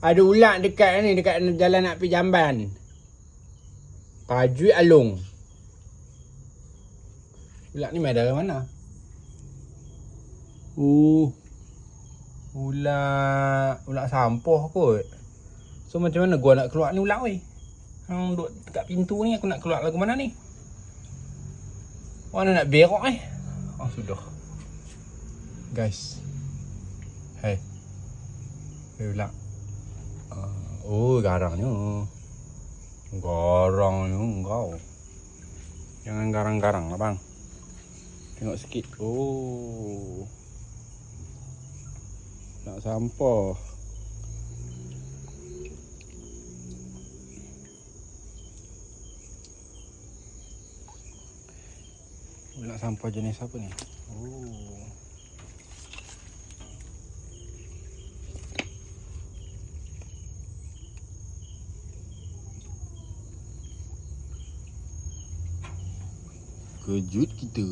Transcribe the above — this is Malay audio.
Ada ulat dekat ni, dekat jalan nak pergi Jamban. Pajuit Along. Ulat ni main dari mana? Ulat sampah kot. So macam mana gua nak keluar ni ulat weh? Hang duduk dekat pintu ni, aku nak keluar lagu mana ni? Mana nak berak sudah. Guys. Hey ulat. Garangnya. Garangnya kau. Jangan garang-garang lah bang. Tengok sikit. Nak sampah. Ulat sampah jenis apa ni? Kejut kita.